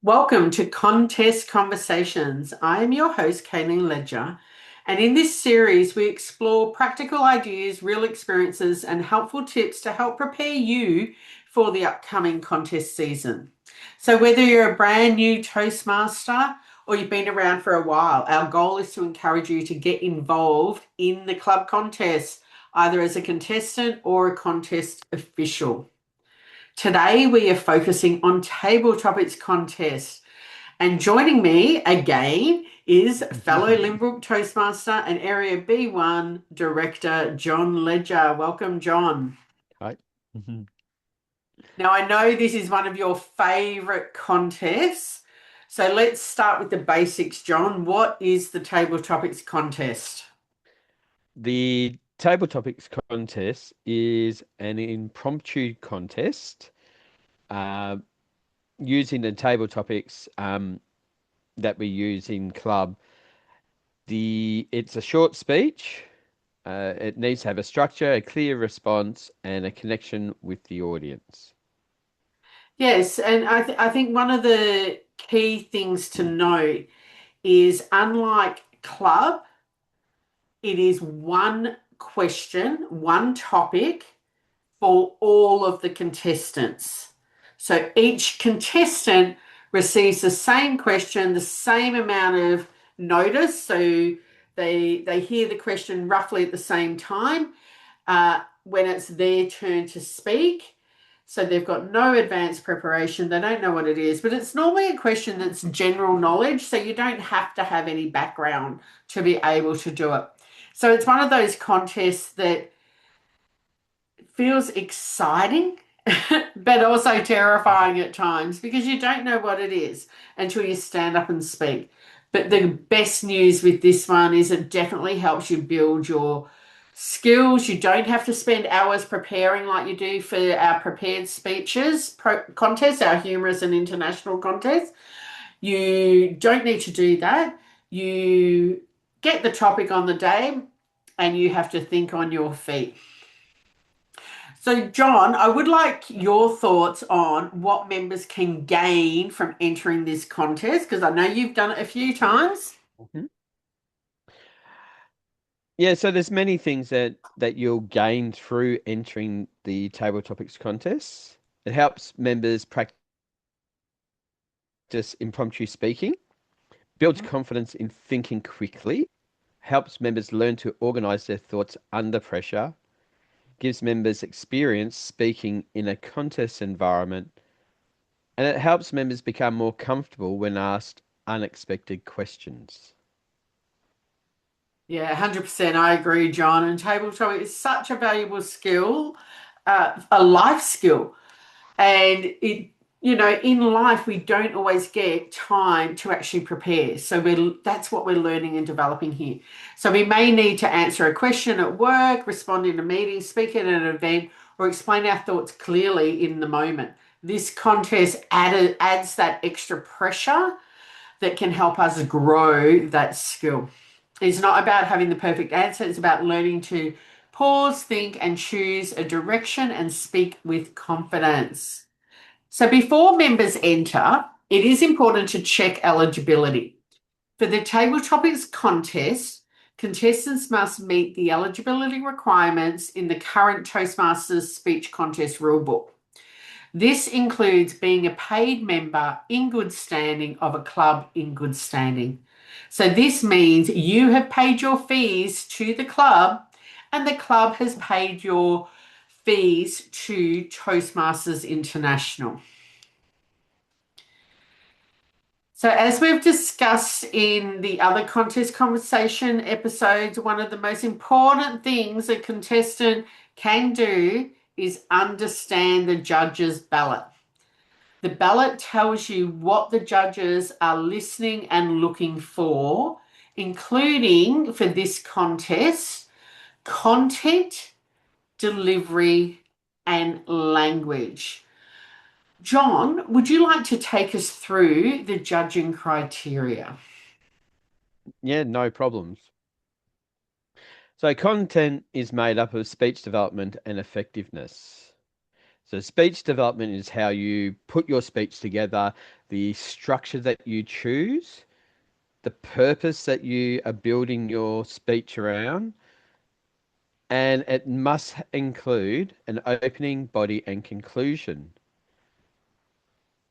Welcome to Contest Conversations. I am your host, Kaylene Ledgar, and in this series, we explore practical ideas, real experiences, and helpful tips to help prepare you for the upcoming contest season. So, whether you're a brand new Toastmaster or you've been around for a while, our goal is to encourage you to get involved in the club contest, either as a contestant or a contest official. Today, we are focusing on table topics contest. And joining me again is fellow Lynbrook Toastmaster and Area B1 Director, John Ledgar. Welcome, John. Right. Now, I know this is one of your favourite contests. So let's start with the basics, John. What is the table topics contest? The table topics contest is an impromptu contest uh, using the table topics that we use in club. It's a short speech. It needs to have a structure, a clear response, and a connection with the audience. Yes, and I think one of the key things to note is unlike club, it is one question, one topic for all of the contestants. So each contestant receives the same question, the same amount of notice. So they hear the question roughly at the same time when it's their turn to speak. So they've got no advanced preparation. They don't know what it is, but it's normally a question that's general knowledge. So you don't have to have any background to be able to do it. So it's one of those contests that feels exciting, but also terrifying at times because you don't know what it is until you stand up and speak. But the best news with this one is it definitely helps you build your skills. You don't have to spend hours preparing like you do for our prepared speeches contest, our humorous and international contest. You don't need to do that. You get the topic on the day and you have to think on your feet. So, John, I would like your thoughts on what members can gain from entering this contest because I know you've done it a few times. Mhm. Yeah, so there's many things that you'll gain through entering the table topics contest. It helps members practice impromptu speaking, builds confidence in thinking quickly, helps members learn to organize their thoughts under pressure, gives members experience speaking in a contest environment, and it helps members become more comfortable when asked unexpected questions. Yeah, 100%. I agree, John. And tabletop is such a valuable skill, a life skill. And in life, we don't always get time to actually prepare. So that's what we're learning and developing here. So we may need to answer a question at work, respond in a meeting, speak at an event, or explain our thoughts clearly in the moment. This contest adds that extra pressure that can help us grow that skill. It's not about having the perfect answer, it's about learning to pause, think, and choose a direction and speak with confidence. So before members enter, it is important to check eligibility. For the Table Topics contest, contestants must meet the eligibility requirements in the current Toastmasters speech contest rulebook. This includes being a paid member in good standing of a club in good standing. So this means you have paid your fees to the club and the club has paid your fees to Toastmasters International. So, as we've discussed in the other contest conversation episodes, one of the most important things a contestant can do is understand the judge's ballot. The ballot tells you what the judges are listening and looking for, including for this contest, content, delivery, and language. John, would you like to take us through the judging criteria? Yeah, no problems. So content is made up of speech development and effectiveness. So speech development is how you put your speech together, the structure that you choose, the purpose that you are building your speech around, and it must include an opening, body, and conclusion.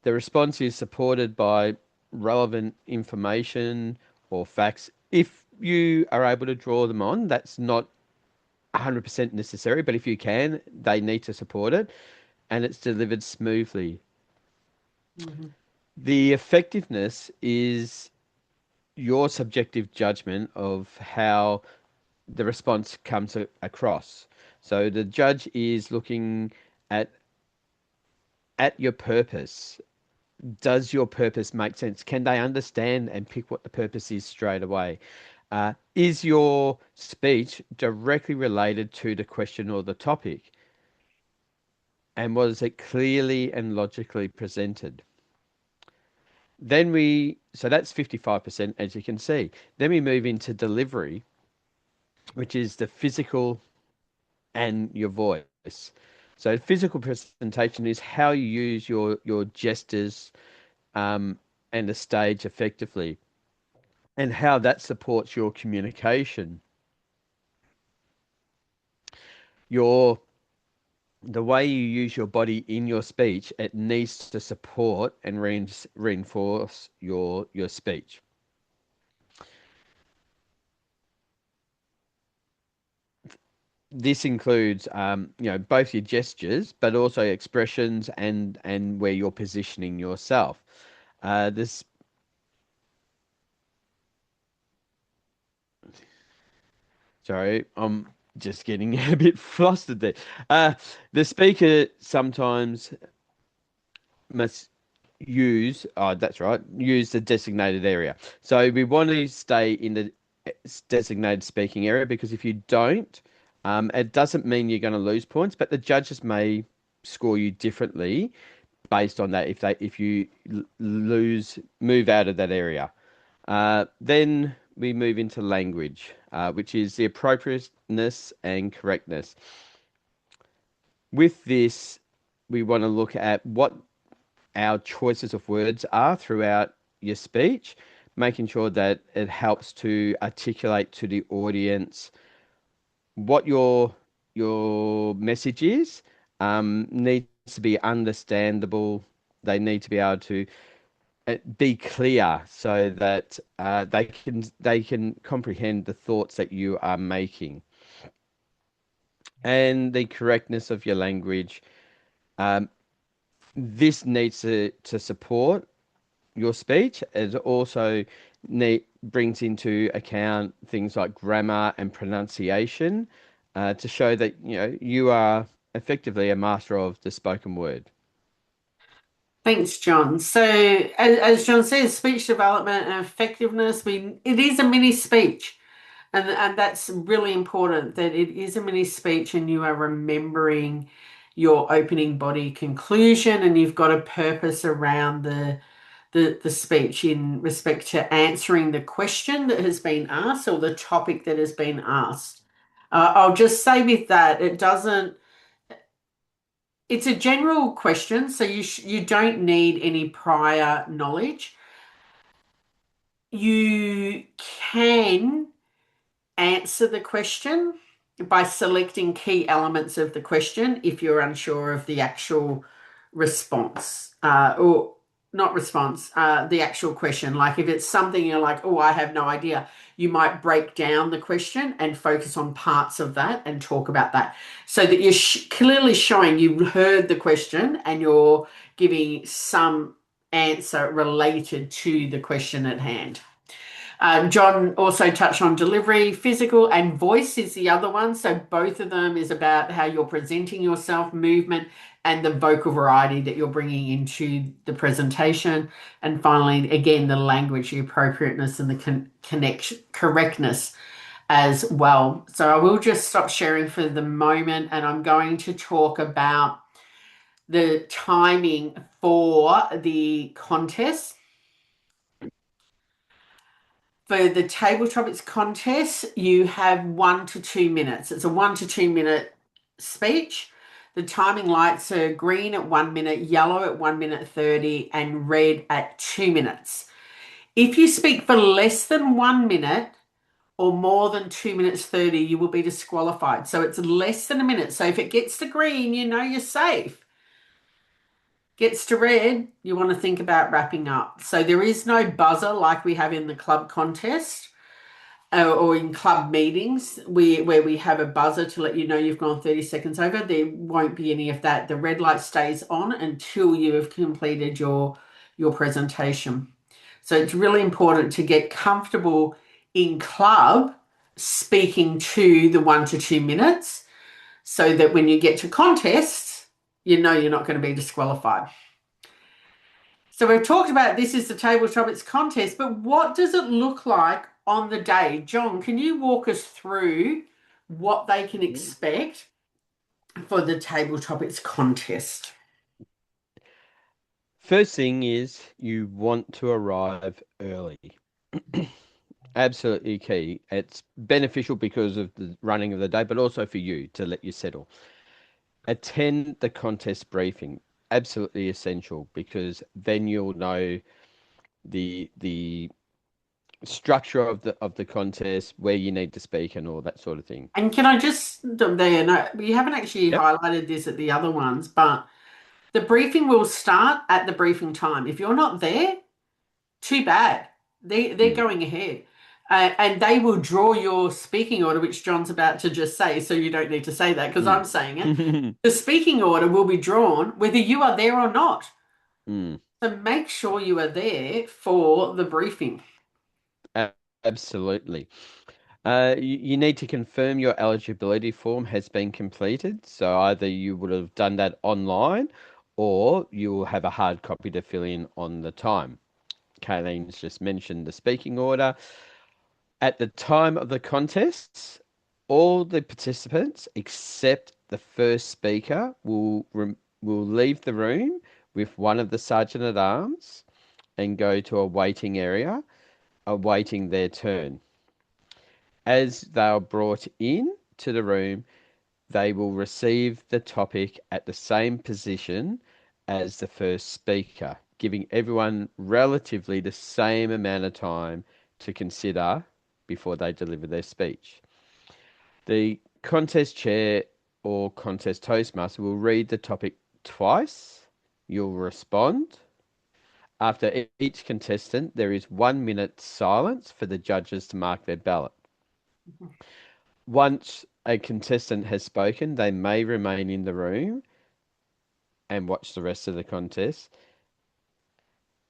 The response is supported by relevant information or facts. If you are able to draw them on, that's not 100% necessary, but if you can, they need to support it, and it's delivered smoothly. Mhm. The effectiveness is your subjective judgment of how the response comes across. So the judge is looking at at your purpose. Does your purpose make sense? Can they understand and pick what the purpose is straight away? Is your speech directly related to the question or the topic? And was it clearly and logically presented? So that's 55%, as you can see. Then we move into delivery, which is the physical and your voice. So physical presentation is how you use your gestures um, and the stage effectively, and how that supports your communication. Your The way you use your body in your speech, it needs to support and reinforce your speech. This includes, both your gestures, but also expressions and where you're positioning yourself. This Sorry, I'm just getting a bit flustered there. Uh, the speaker sometimes must that's right, use the designated area. So we want to stay in the designated speaking area, because if you don't, it doesn't mean you're going to lose points, but the judges may score you differently based on that if you move out of that area. Then we move into language, which is the appropriateness and correctness. With this, we want to look at what our choices of words are throughout your speech, making sure that it helps to articulate to the audience what your message is. Needs to be understandable. They need to be able to be clear so that they can comprehend the thoughts that you are making, and the correctness of your language. Um, this needs to support your speech. It also brings into account things like grammar and pronunciation, to show that you are effectively a master of the spoken word. Thanks, John. So, as John says, speech development and effectiveness, it is a mini speech. And that's really important, that it is a mini speech and you are remembering your opening body conclusion, and you've got a purpose around the speech in respect to answering the question that has been asked or the topic that has been asked. I'll just say with that, it's a general question, so you don't need any prior knowledge. You can answer the question by selecting key elements of the question if you're unsure of the actual response, or not response, the actual question. Like if it's something you're like, oh, I have no idea, you might break down the question and focus on parts of that and talk about that, so that you're clearly showing you heard the question and you're giving some answer related to the question at hand. John also touched on delivery, physical, and voice is the other one. So both of them is about how you're presenting yourself, movement, and the vocal variety that you're bringing into the presentation. And finally, again, the language, the appropriateness, and the correctness as well. So I will just stop sharing for the moment, and I'm going to talk about the timing for the contest. For the table topics contest, you have 1 to 2 minutes. It's a 1 to 2 minute speech. The timing lights are green at 1 minute, yellow at 1 minute 30, and red at 2 minutes. If you speak for less than 1 minute or more than 2 minutes 30, you will be disqualified. So it's less than a minute. So if it gets to green, you know you're safe. Gets to red, you want to think about wrapping up. So there is no buzzer like we have in the club contest or in club meetings where we have a buzzer to let you know you've gone 30 seconds over. There won't be any of that. The red light stays on until you have completed your presentation. So it's really important to get comfortable in club speaking to the 1 to 2 minutes so that when you get to contests, you know you're not going to be disqualified. So we've talked about this is the table topics contest, but what does it look like on the day? John, can you walk us through what they can expect for the table topics contest? First thing is you want to arrive early. Absolutely key. It's beneficial because of the running of the day, but also for you to let you settle. Attend the contest briefing. Absolutely essential because then you'll know the structure of the contest, where you need to speak, and all that sort of thing. And can I just there? No, we haven't actually Yep. highlighted this at the other ones, but the briefing will start at the briefing time. If you're not there, too bad. They're Mm. going ahead. And they will draw your speaking order, which John's about to just say, so you don't need to say that because I'm saying it. Mm. The speaking order will be drawn whether you are there or not. Mm. So make sure you are there for the briefing. Absolutely. You need to confirm your eligibility form has been completed. So either you would have done that online or you will have a hard copy to fill in on the time. Kaylene's just mentioned the speaking order. At the time of the contests, all the participants except the first speaker will leave the room with one of the sergeant at arms and go to a waiting area, awaiting their turn. As they are brought in to the room, they will receive the topic at the same position as the first speaker, giving everyone relatively the same amount of time to consider before they deliver their speech. The contest chair or contest toastmaster will read the topic twice. You'll respond. After each contestant, there is 1 minute silence for the judges to mark their ballot. Once a contestant has spoken, they may remain in the room and watch the rest of the contest.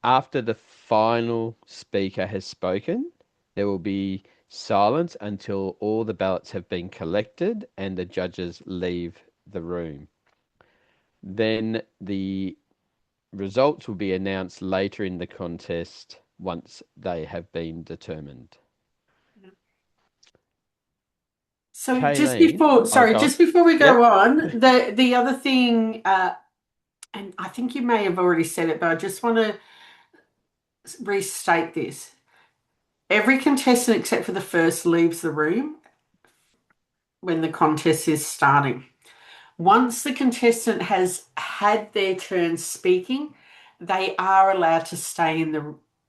After the final speaker has spoken, there will be silence until all the ballots have been collected and the judges leave the room. Then the results will be announced later in the contest once they have been determined. So just Kaylene, before, oh, sorry, go on. just before we go Yep. on, the other thing, and I think you may have already said it, but I just want to restate this. Every contestant except for the first leaves the room when the contest is starting. Once the contestant has had their turn speaking, they are allowed to stay in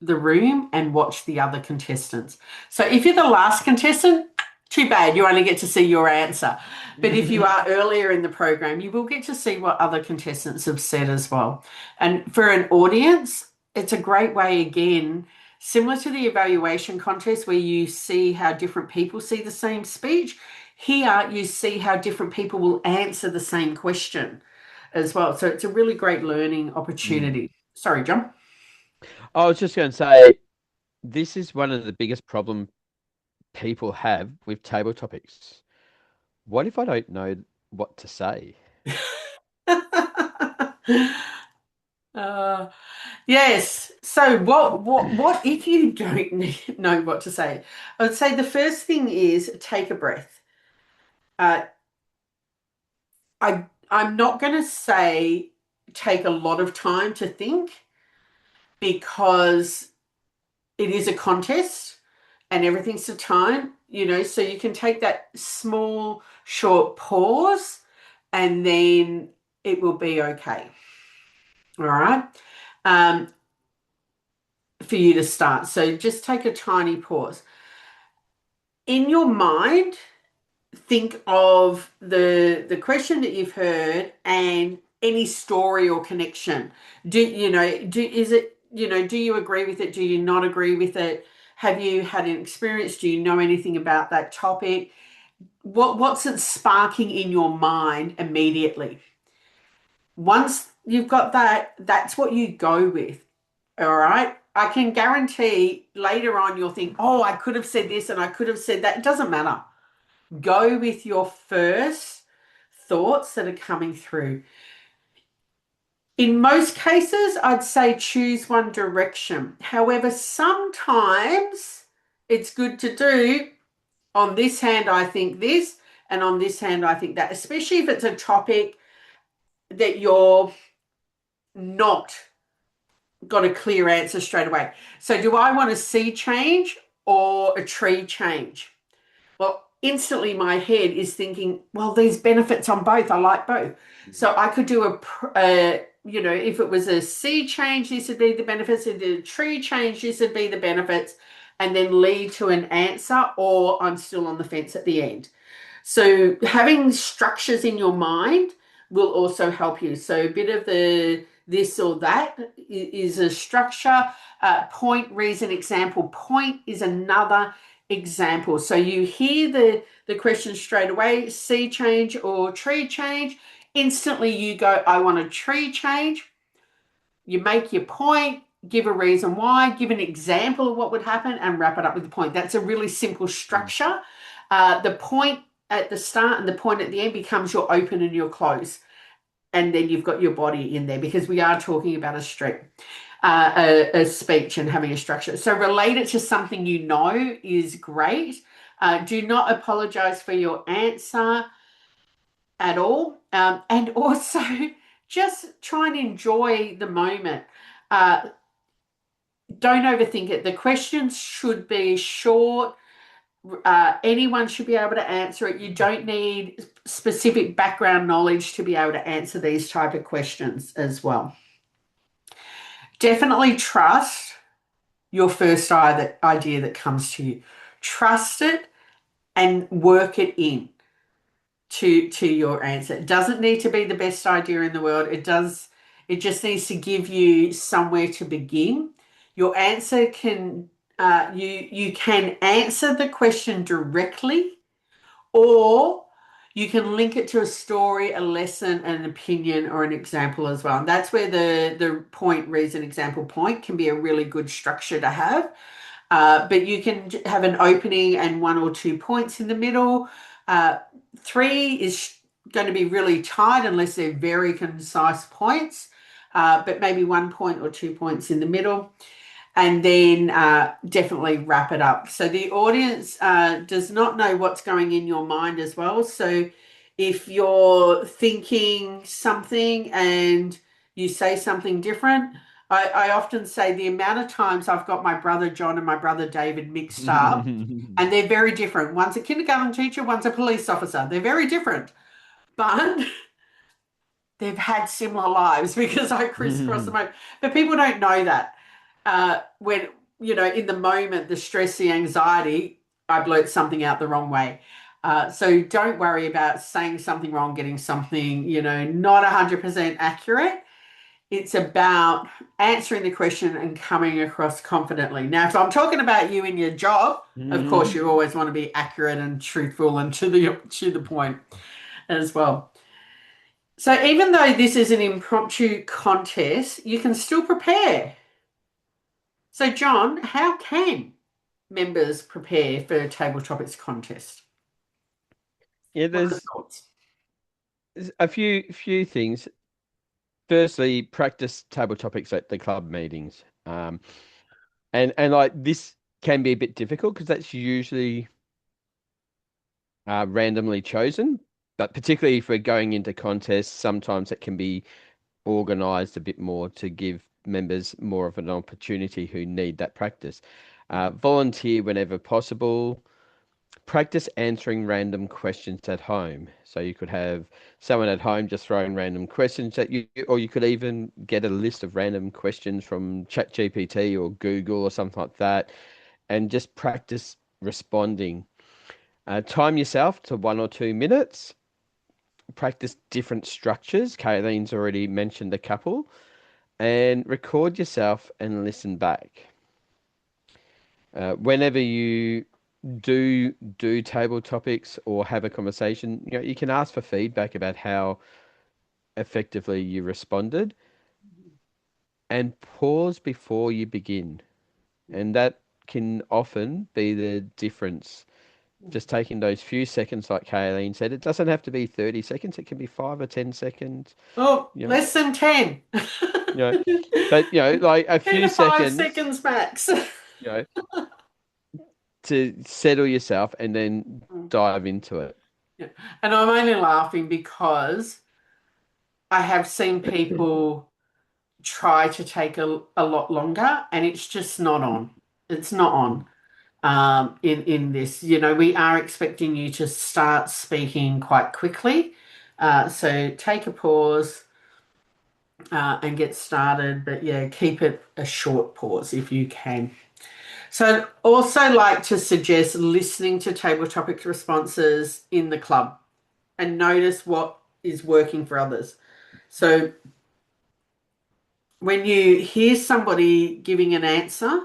the room and watch the other contestants. So if you're the last contestant, too bad, you only get to see your answer. But if you are earlier in the program, you will get to see what other contestants have said as well. And for an audience, it's a great way, again, similar to the evaluation contest where you see how different people see the same speech. Here, you see how different people will answer the same question as well. So it's a really great learning Mm. opportunity. Sorry, John. I was just going to say, this is one of the biggest problem people have with table topics. What if I don't know what to say? uh, yes. So what if you don't know what to say? I would say the first thing is take a breath. Uh, I'm not going to say take a lot of time to think because it is a contest and everything's a time, so you can take that small, short pause and then it will be okay. All right. Um, for you to start. So just take a tiny pause. In your mind, think of the question that you've heard and any story or connection. Do you agree with it? Do you not agree with it? Have you had an experience? Do you know anything about that topic? What's it sparking in your mind immediately? Once you've got that, that's what you go with. All right. I can guarantee later on you'll think, oh, I could have said this and I could have said that. It doesn't matter. Go with your first thoughts that are coming through. In most cases, I'd say choose one direction. However, sometimes it's good to do on this hand, I think this, and on this hand, I think that, especially if it's a topic that you're not got a clear answer straight away. So, do I want a sea change or a tree change? Well, instantly my head is thinking, well, there's benefits on both. I like both. So I could do if it was a sea change, this would be the benefits. If a tree change, this would be the benefits, and then lead to an answer, or I'm still on the fence at the end. So having structures in your mind will also help you. So a bit of the this or that is a structure. Point, reason, example. Point is another example. So you hear the question straight away, sea change or tree change. Instantly you go, I want a tree change. You make your point, give a reason why, give an example of what would happen, and wrap it up with the point. That's a really simple structure. The point at the start and the point at the end becomes your open and your close. And then you've got your body in there, because we are talking about a speech and having a structure. So relate it to something you know is great. Do not apologize for your answer at all. And also just try and enjoy the moment. Don't overthink it. The questions should be short. Anyone should be able to answer it. You don't need specific background knowledge to be able to answer these type of questions as well. Definitely trust your first idea that comes to you. Trust it and work it in to your answer. It doesn't need to be the best idea in the world. It just needs to give you somewhere to begin. Your answer can you can answer the question directly, or you can link it to a story, a lesson, an opinion, or an example as well. And that's where the point, reason, example, point can be a really good structure to have. But you can have an opening and one or two points in the middle. Three is going to be really tight unless they're very concise points, but maybe 1 point or 2 points in the middle. And then definitely wrap it up. So the audience does not know what's going in your mind as well. So if you're thinking something and you say something different, I often say the amount of times I've got my brother John and my brother David mixed up, and they're very different. One's a kindergarten teacher, one's a police officer. They're very different, but they've had similar lives because I crisscross them over. But people don't know that. When, in the moment, the stress, the anxiety, I blurt something out the wrong way. So don't worry about saying something wrong, getting something, not 100% accurate. It's about answering the question and coming across confidently. Now, if I'm talking about you in your job, of course, you always want to be accurate and truthful and to the point as well. So even though this is an impromptu contest, you can still prepare. So, John, how can members prepare for a table topics contest? Yeah, What are the there's thoughts? a few things. Firstly, practice table topics at the club meetings. And like this can be a bit difficult because that's usually randomly chosen, but particularly if we're going into contests, sometimes it can be organized a bit more to give members more of an opportunity who need that practice. Volunteer whenever possible. practice answering random questions at home. So you could have someone at home just throwing random questions at you, or you could even get a list of random questions from ChatGPT or Google or something like that, and just practice responding. Time yourself to 1 or 2 minutes. Practice different structures. Kaylene's already mentioned a couple, and record yourself and listen back. Whenever you do table topics or have a conversation, you can ask for feedback about how effectively you responded, and pause before you begin. And that can often be the difference. Just taking those few seconds, like Kaylene said, it doesn't have to be 30 seconds. It can be 5 or 10 seconds. Oh, You know, less than 10. you know, but like a 10 few to 5 seconds, seconds max. you know, to settle yourself and then dive into it. Yeah. And I'm only laughing because I have seen people try to take a lot longer and it's just not on. It's not on in this. We are expecting you to start speaking quite quickly. So take a pause and get started. But yeah, keep it a short pause if you can. So I'd also like to suggest listening to table topic responses in the club and notice what is working for others. So when you hear somebody giving an answer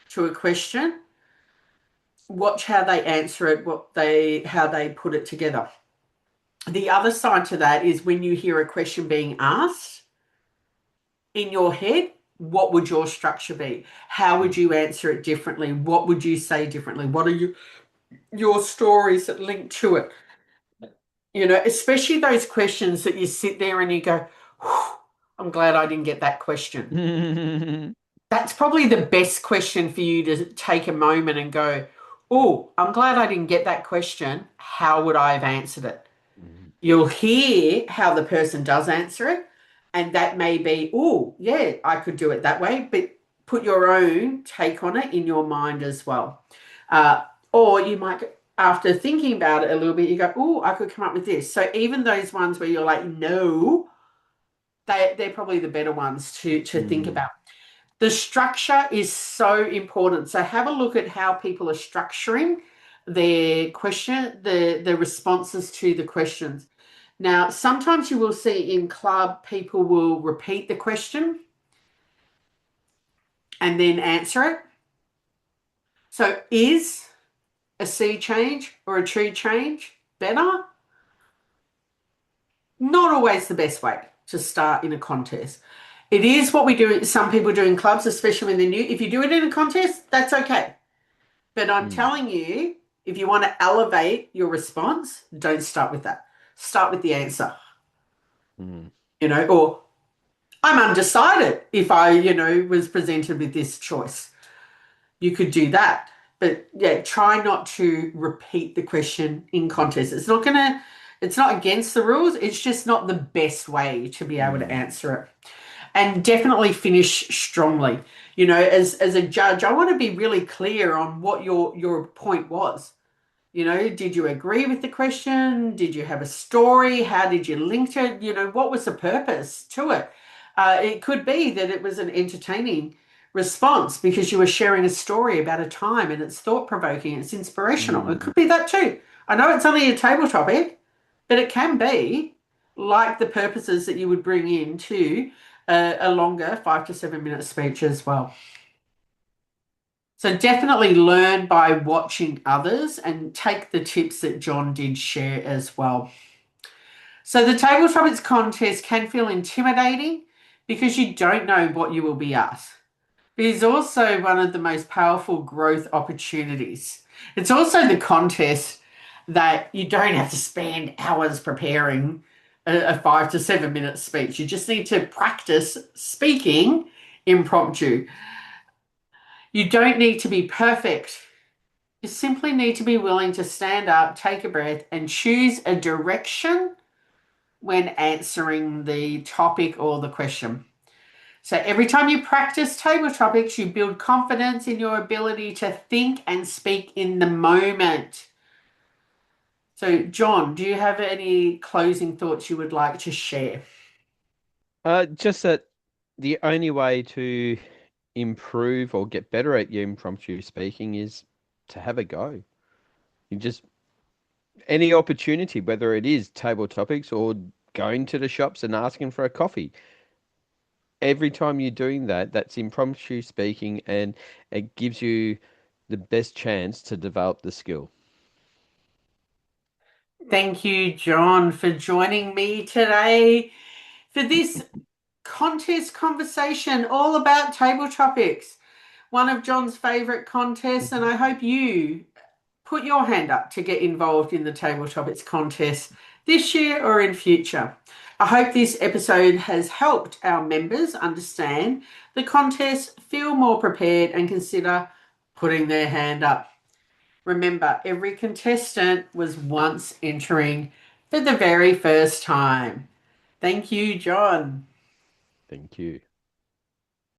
to a question, watch how they answer it, how they put it together. The other side to that is when you hear a question being asked in your head, what would your structure be? How would you answer it differently? What would you say differently? What are your stories that link to it? Especially those questions that you sit there and you go, I'm glad I didn't get that question. That's probably the best question for you to take a moment and go, oh, I'm glad I didn't get that question. How would I have answered it? You'll hear how the person does answer it. And that may be, oh, yeah, I could do it that way. But put your own take on it in your mind as well. Or you might, after thinking about it a little bit, you go, oh, I could come up with this. So even those ones where you're like, no, they're probably the better ones to think about. The structure is so important. So have a look at how people are structuring their question, the responses to the questions. Now, sometimes you will see in club, people will repeat the question and then answer it. So is a sea change or a tree change better? Not always the best way to start in a contest. It is what we do, some people do in clubs, especially when they're new. If you do it in a contest, that's okay. But I'm telling you, if you want to elevate your response, don't start with that. Start with the answer. Or I'm undecided if I, was presented with this choice. You could do that. But yeah, try not to repeat the question in contests. It's not against the rules. It's just not the best way to be able to answer it. And definitely finish strongly. As a judge, I want to be really clear on what your point was. Did you agree with the question? Did you have a story? How did you link it? What was the purpose to it? It could be that it was an entertaining response because you were sharing a story about a time and it's thought-provoking, it's inspirational. It could be that too. I know it's only a table topic, but it can be like the purposes that you would bring into a longer 5 to 7 minute speech as well. So definitely learn by watching others and take the tips that John did share as well. So the table topics contest can feel intimidating because you don't know what you will be asked. But it's also one of the most powerful growth opportunities. It's also the contest that you don't have to spend hours preparing a 5 to 7 minute speech. You just need to practice speaking impromptu. You don't need to be perfect. You simply need to be willing to stand up, take a breath, and choose a direction when answering the topic or the question. So every time you practice table topics, you build confidence in your ability to think and speak in the moment. So, John, do you have any closing thoughts you would like to share? Just that the only way to improve or get better at your impromptu speaking is to have a go. You just any opportunity, whether it is table topics or going to the shops and asking for a coffee. Every time you're doing that, that's impromptu speaking and it gives you the best chance to develop the skill. Thank you, John, for joining me today for this contest conversation all about table topics. One of John's favorite contests, and I hope you put your hand up to get involved in the table topics contest this year or in future. I hope this episode has helped our members understand the contest, feel more prepared, and consider putting their hand up. Remember, every contestant was once entering for the very first time. Thank you, John. Thank you.